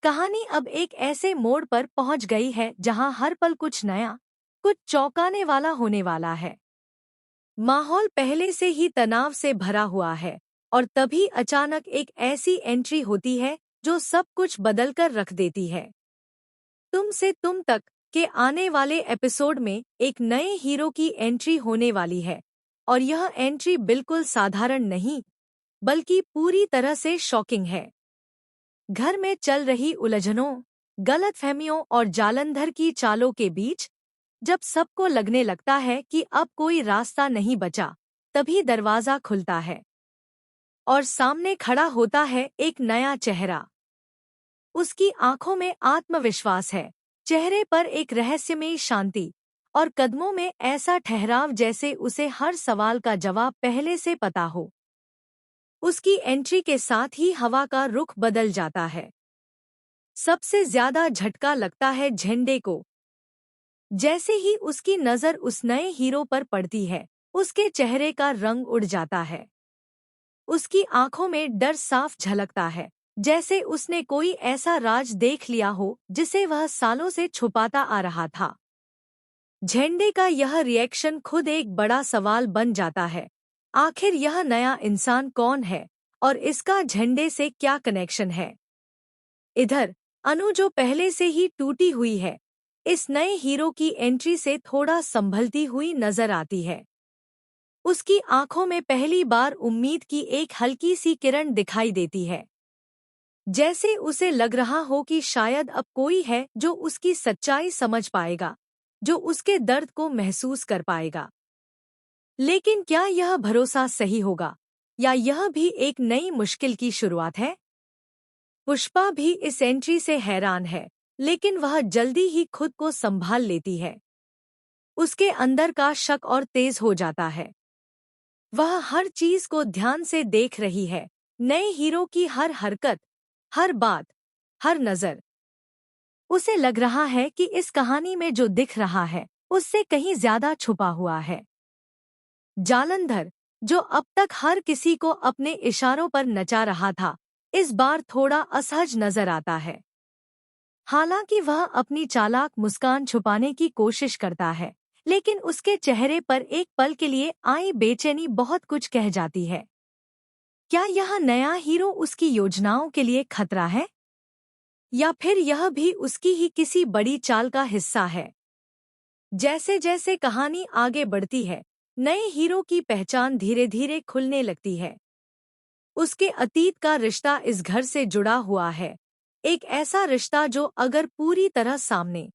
कहानी अब एक ऐसे मोड़ पर पहुंच गई है जहां हर पल कुछ नया, कुछ चौंकाने वाला होने वाला है। माहौल पहले से ही तनाव से भरा हुआ है और तभी अचानक एक ऐसी एंट्री होती है जो सब कुछ बदलकर रख देती है। तुम से तुम तक के आने वाले एपिसोड में एक नए हीरो की एंट्री होने वाली है और यह एंट्री बिल्कुल साधारण नहीं, बल्कि पूरी तरह से शॉकिंग है। घर में चल रही उलझनों, गलतफहमियों और जालंधर की चालों के बीच जब सबको लगने लगता है कि अब कोई रास्ता नहीं बचा, तभी दरवाजा खुलता है और सामने खड़ा होता है एक नया चेहरा। उसकी आंखों में आत्मविश्वास है, चेहरे पर एक रहस्यमयी शांति और कदमों में ऐसा ठहराव जैसे उसे हर सवाल का जवाब पहले से पता हो। उसकी एंट्री के साथ ही हवा का रुख बदल जाता है। सबसे ज्यादा झटका लगता है झंडे को। जैसे ही उसकी नजर उस नए हीरो पर पड़ती है, उसके चेहरे का रंग उड़ जाता है। उसकी आंखों में डर साफ झलकता है, जैसे उसने कोई ऐसा राज देख लिया हो जिसे वह सालों से छुपाता आ रहा था। झंडे का यह रिएक्शन खुद एक बड़ा सवाल बन जाता है। आखिर यह नया इंसान कौन है और इसका झंडे से क्या कनेक्शन है? इधर अनु, जो पहले से ही टूटी हुई है, इस नए हीरो की एंट्री से थोड़ा संभलती हुई नजर आती है। उसकी आंखों में पहली बार उम्मीद की एक हल्की सी किरण दिखाई देती है, जैसे उसे लग रहा हो कि शायद अब कोई है जो उसकी सच्चाई समझ पाएगा, जो उसके दर्द को महसूस कर पाएगा। लेकिन क्या यह भरोसा सही होगा या यह भी एक नई मुश्किल की शुरुआत है? पुष्पा भी इस एंट्री से हैरान है, लेकिन वह जल्दी ही खुद को संभाल लेती है। उसके अंदर का शक और तेज हो जाता है। वह हर चीज को ध्यान से देख रही है, नए हीरो की हर हरकत, हर बात, हर नजर। उसे लग रहा है कि इस कहानी में जो दिख रहा है, उससे कहीं ज्यादा छुपा हुआ है। जालंधर, जो अब तक हर किसी को अपने इशारों पर नचा रहा था, इस बार थोड़ा असहज नजर आता है। हालांकि वह अपनी चालाक मुस्कान छुपाने की कोशिश करता है, लेकिन उसके चेहरे पर एक पल के लिए आई बेचैनी बहुत कुछ कह जाती है। क्या यह नया हीरो उसकी योजनाओं के लिए खतरा है, या फिर यह भी उसकी ही किसी बड़ी चाल का हिस्सा है? जैसे जैसे कहानी आगे बढ़ती है, नए हीरो की पहचान धीरे धीरे खुलने लगती है। उसके अतीत का रिश्ता इस घर से जुड़ा हुआ है, एक ऐसा रिश्ता जो अगर पूरी तरह सामने